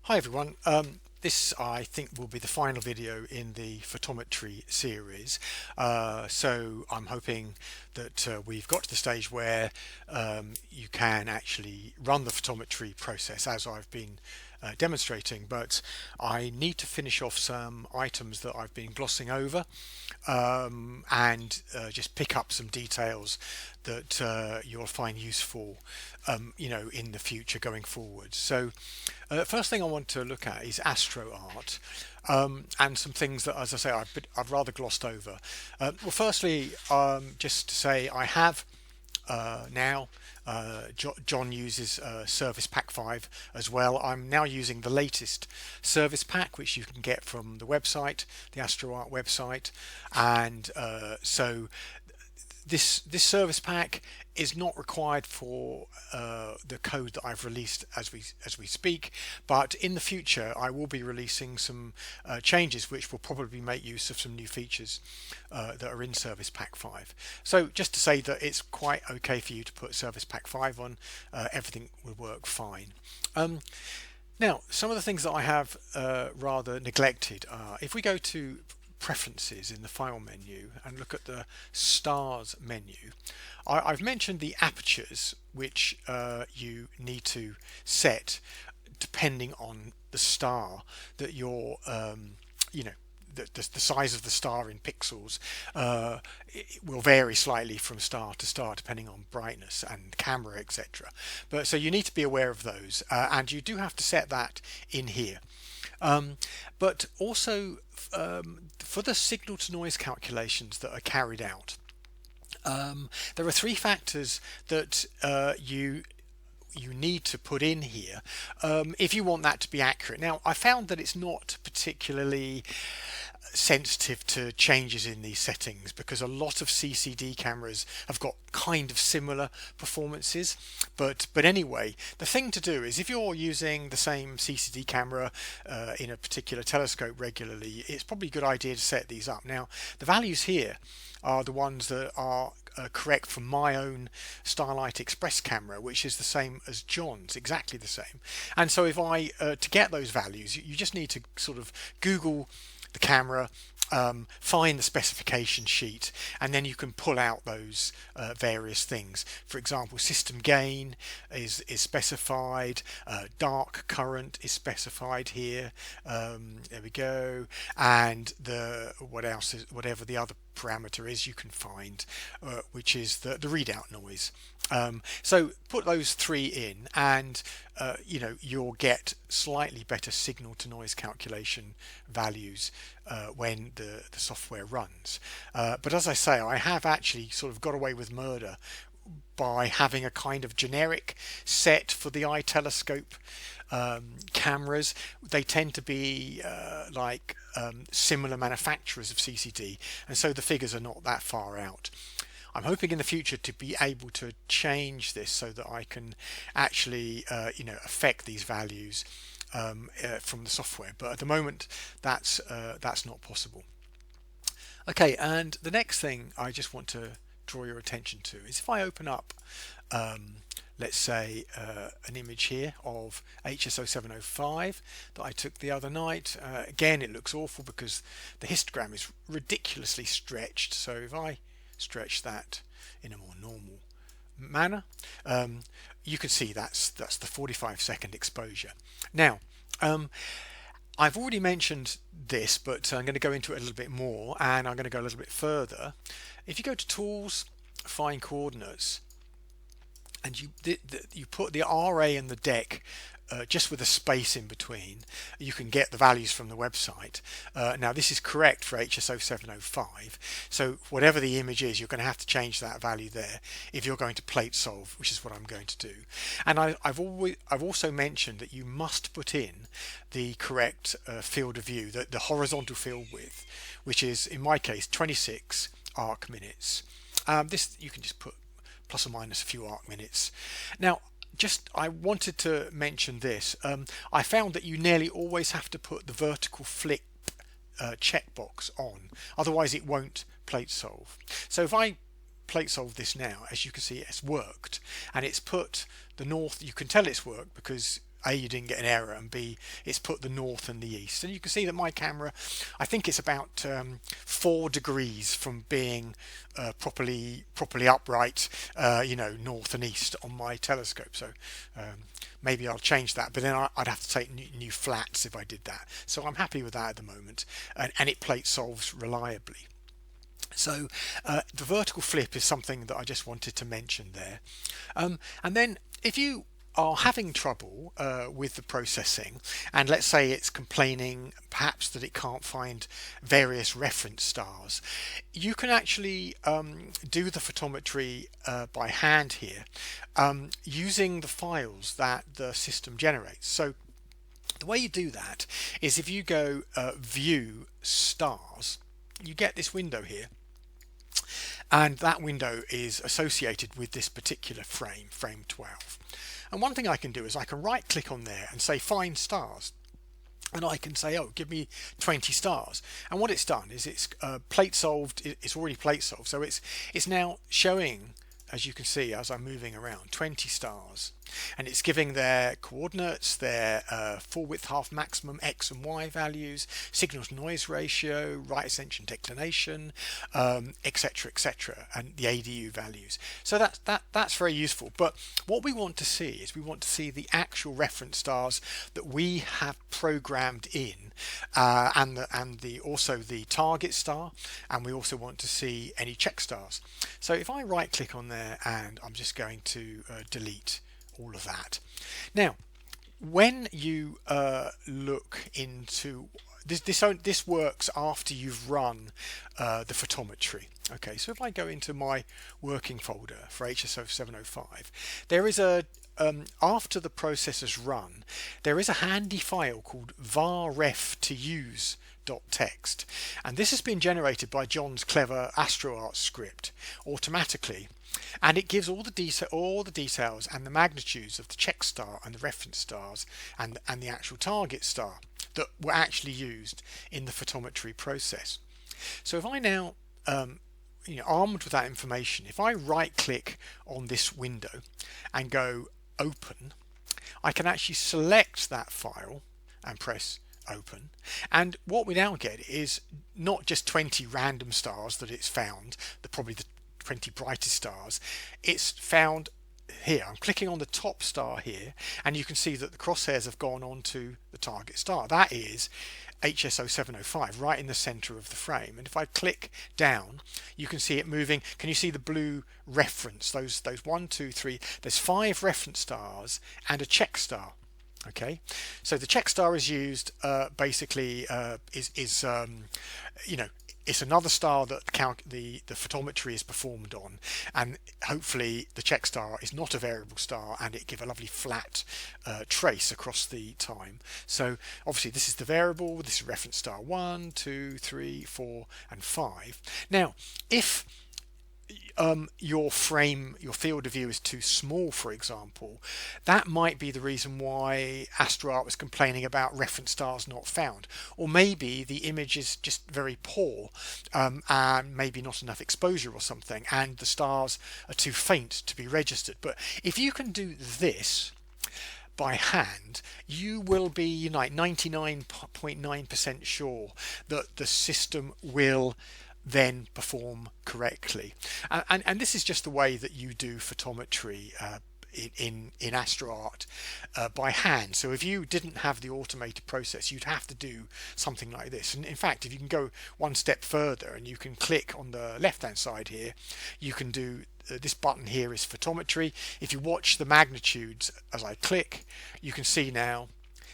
Hi everyone. This I think will be the final video in the photometry series. So I'm hoping that we've got to the stage where you can actually run the photometry process as I've been demonstrating, but I need to finish off some items that I've been glossing over and just pick up some details that you'll find useful in the future going forward. So first thing I want to look at is astro art, and some things that, as I say, I've rather glossed over. Well, firstly, just to say I have now. John uses Service Pack 5 as well. I'm now using the latest Service Pack, which you can get from the website, the AstroArt website, and so this service pack is not required for the code that I've released as we speak, but in the future I will be releasing some changes which will probably make use of some new features that are in Service Pack 5. So just to say that it's quite okay for you to put Service Pack 5 on, everything will work fine. Now, some of the things that I have rather neglected are, if we go to preferences in the file menu and look at the stars menu, I've mentioned the apertures which you need to set depending on the star that you're the size of the star in pixels. It will vary slightly from star to star depending on brightness and camera, etc. But so you need to be aware of those, and you do have to set that in here. But also for the signal to noise calculations that are carried out, there are three factors that you need to put in here if you want that to be accurate. Now, I found that it's not particularly sensitive to changes in these settings because a lot of CCD cameras have got kind of similar performances, but anyway, the thing to do is, if you're using the same CCD camera in a particular telescope regularly, it's probably a good idea to set these up. Now, the values here are the ones that are correct from my own Starlight Express camera, which is the same as John's, exactly the same. And so if I to get those values, you just need to sort of Google the camera, find the specification sheet, and then you can pull out those various things. For example, system gain is specified, dark current is specified here. There we go, and whatever the other parameter is you can find, which is the readout noise. So put those three in, and you'll get slightly better signal to noise calculation values when the software runs. But as I say, I have actually sort of got away with murder by having a kind of generic set for the eye telescope cameras. They tend to be similar manufacturers of CCD, and so the figures are not that far out. I'm hoping in the future to be able to change this so that I can actually affect these values from the software, but at the moment that's not possible. Okay, and the next thing I just want to draw your attention to is, if I open up let's say an image here of HSO705 that I took the other night. Again, it looks awful because the histogram is ridiculously stretched, so if I stretch that in a more normal manner, you can see that's the 45-second exposure. Now, I've already mentioned this, but I'm going to go into it a little bit more, and I'm going to go a little bit further. If you go to Tools, Find Coordinates, and you put the RA and the DEC just with a space in between, you can get the values from the website. Now, this is correct for HSO705, so whatever the image is, you're going to have to change that value there if you're going to plate solve, which is what I'm going to do. And I've also mentioned that you must put in the correct field of view, the horizontal field width, which is in my case 26 arc minutes. This you can just put plus or minus a few arc minutes. Now, I wanted to mention this. I found that you nearly always have to put the vertical flip checkbox on, otherwise it won't plate solve. So if I plate solve this now, as you can see, it's worked, and it's put the north. You can tell it's worked because A, you didn't get an error, and B, it's put the north and the east. And you can see that my camera, I think it's about 4 degrees from being properly upright, north and east on my telescope. So maybe I'll change that, but then I'd have to take new flats if I did that. So I'm happy with that at the moment, and it plate solves reliably. So the vertical flip is something that I just wanted to mention there. And then if you are having trouble with the processing, and let's say it's complaining perhaps that it can't find various reference stars, you can actually do the photometry by hand here using the files that the system generates. So the way you do that is if you go view stars, you get this window here, and that window is associated with this particular frame 12. And one thing I can do is I can right click on there and say find stars, and I can say, oh, give me 20 stars. And what it's done is it's plate solved. It's already plate solved, so it's now showing, as you can see as I'm moving around, 20 stars, and it's giving their coordinates, their full width half maximum x and y values, signal to noise ratio, right ascension declination, etc., and the ADU values. So that's very useful. But what we want to see is we want to see the actual reference stars that we have programmed in, and also the target star, and we also want to see any check stars. So if I right click on there, and I'm just going to delete all of that. Now when you look into this works after you've run the photometry. Okay, so if I go into my working folder for HSO705, there is a after the process has run, there is a handy file called varref to use .text, and this has been generated by John's clever AstroArt script automatically, and it gives all the details and the magnitudes of the check star and the reference stars and the actual target star that were actually used in the photometry process. So if I now armed with that information, if I right click on this window and go open, I can actually select that file and press open, and what we now get is not just 20 random stars that it's found, probably the 20 brightest stars. It's found here. I'm clicking on the top star here, and you can see that the crosshairs have gone on to the target star. That is HSO705, right in the center of the frame. And if I click down, you can see it moving. Can you see the blue reference? Those 1, 2, 3. There's 5 reference stars and a check star. Okay, so the check star is used basically it's another star that the photometry is performed on, and hopefully the check star is not a variable star and it give a lovely flat trace across the time. So obviously this is the variable, this is reference star 1, 2, 3, 4 and 5. Now if your field of view is too small, for example, that might be the reason why AstroArt was complaining about reference stars not found, or maybe the image is just very poor, and maybe not enough exposure or something, and the stars are too faint to be registered. But if you can do this by hand, you will be 99.9% sure that the system will then perform correctly, and this is just the way that you do photometry in AstroArt by hand. So if you didn't have the automated process, you'd have to do something like this. And in fact, if you can go one step further and you can click on the left hand side here, you can do this button here is photometry. If you watch the magnitudes as I click, you can see now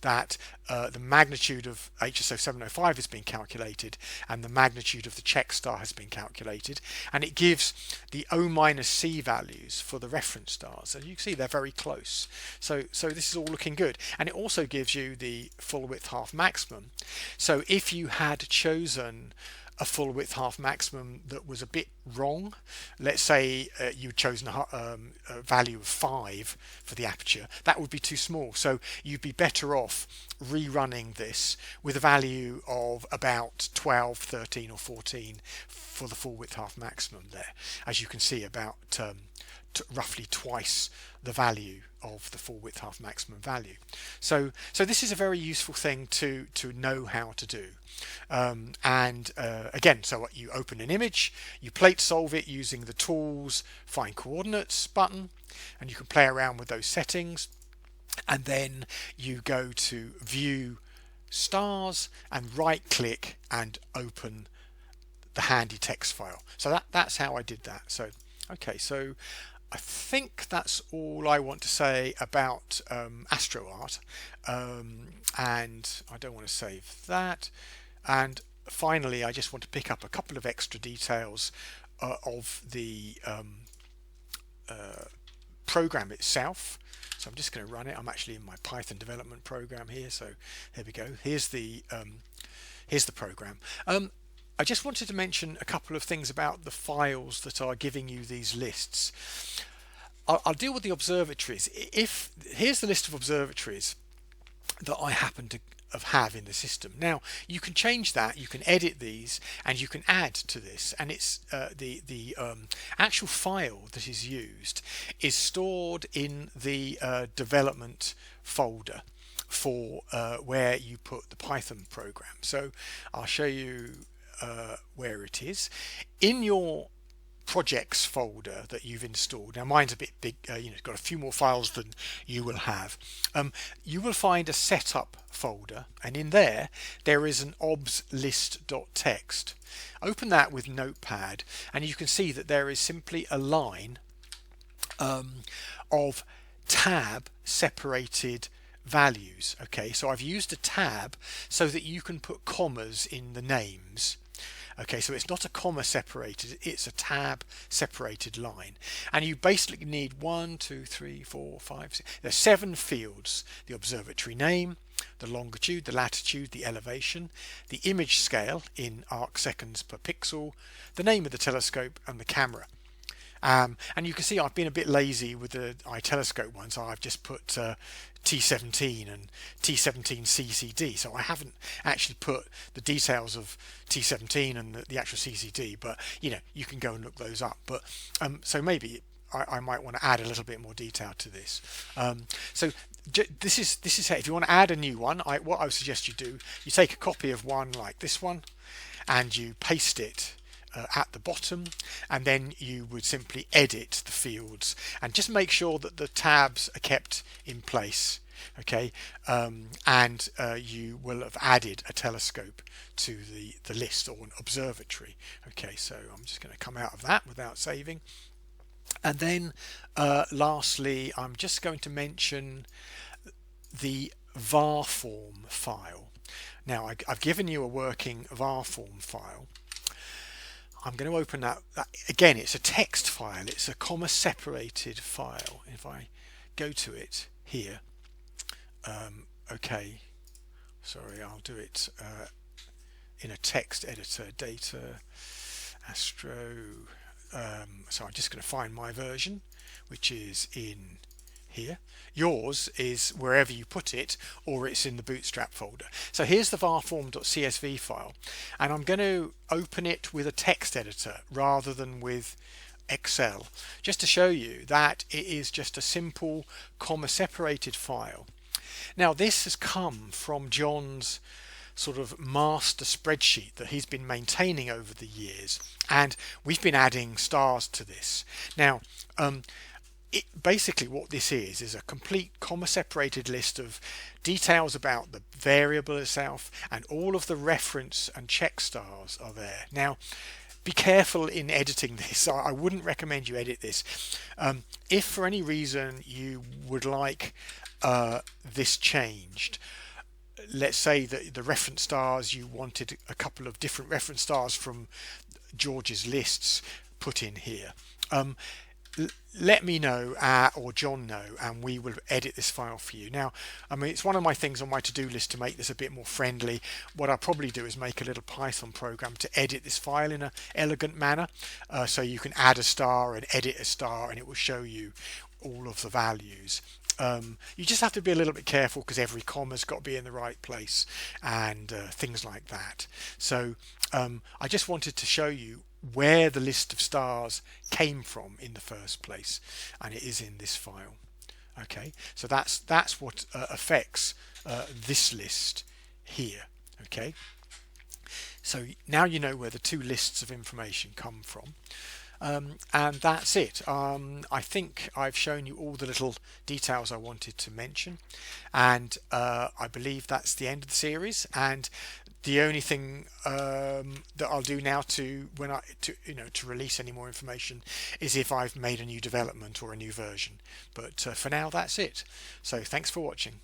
that the magnitude of HSO705 has been calculated and the magnitude of the check star has been calculated, and it gives the O-C values for the reference stars. As you can see, they're very close. So this is all looking good, and it also gives you the full width half maximum. So if you had chosen a full width half maximum that was a bit wrong, let's say you'd chosen a value of 5 for the aperture, that would be too small. So you'd be better off rerunning this with a value of about 12, 13 or 14 for the full width half maximum there. As you can see, about roughly twice the value of the full width half maximum value. So this is a very useful thing to know how to do. Again, so what, you open an image, you plate solve it using the tools find coordinates button, and you can play around with those settings, and then you go to view stars and right click and open the handy text file. So that's how I did that. So okay, so I think that's all I want to say about AstroArt, and I don't want to save that. And finally, I just want to pick up a couple of extra details of the program itself. So I'm just going to run it. I'm actually in my Python development program here. So here we go. Here's the program. I just wanted to mention a couple of things about the files that are giving you these lists. I'll deal with the observatories. Here's the list of observatories that I happen to have in the system. Now you can change that, you can edit these, and you can add to this, and it's the actual file that is used is stored in the development folder for where you put the Python program. So I'll show you where it is in your projects folder that you've installed. Now mine's a bit big, it's got a few more files than you will have. You will find a setup folder, and in there is an obs list.txt. Open that with Notepad, and you can see that there is simply a line of tab separated values. Okay, so I've used a tab so that you can put commas in the names. Okay, so it's not a comma separated, it's a tab separated line, and you basically need 1, 2, 3, 4, 5, 6. There's 7 fields: the observatory name, the longitude, the latitude, the elevation, the image scale in arc seconds per pixel, the name of the telescope, and the camera. And you can see I've been a bit lazy with the iTelescope one, so I've just put T17 and T17 CCD. So I haven't actually put the details of T17 and the actual CCD, but you can go and look those up. But so maybe I might want to add a little bit more detail to this. So this is how, if you want to add a new one, what I would suggest you do, you take a copy of one like this one and you paste it at the bottom, and then you would simply edit the fields and just make sure that the tabs are kept in place. Okay, and you will have added a telescope to the list, or an observatory. Okay, so I'm just going to come out of that without saving, and then lastly I'm just going to mention the var form file. Now I've given you a working var form file. I'm going to open that. Again, it's a text file, it's a comma separated file. If I go to it here, okay, sorry, I'll do it in a text editor, data, astro, so I'm just going to find my version, which is in here. Yours is wherever you put it, or it's in the bootstrap folder. So here's the varform.csv file, and I'm going to open it with a text editor rather than with Excel, just to show you that it is just a simple comma separated file. Now this has come from John's sort of master spreadsheet that he's been maintaining over the years, and we've been adding stars to this. Now basically what this is a complete comma separated list of details about the variable itself, and all of the reference and check stars are there. Now be careful in editing this. I wouldn't recommend you edit this. If for any reason you would like this changed, let's say that the reference stars, you wanted a couple of different reference stars from George's lists put in here, let me know or John know, and we will edit this file for you. Now, I mean, it's one of my things on my to-do list to make this a bit more friendly. What I'll probably do is make a little Python program to edit this file in an elegant manner, so you can add a star and edit a star, and it will show you all of the values. You just have to be a little bit careful because every comma's got to be in the right place, and things like that. So I just wanted to show you where the list of stars came from in the first place, and it is in this file. Okay, so that's what affects this list here. Okay, so now you know where the two lists of information come from. And that's it. I think I've shown you all the little details I wanted to mention, and I believe that's the end of the series. And the only thing that I'll do now to release any more information is if I've made a new development or a new version. But for now, that's it. So thanks for watching.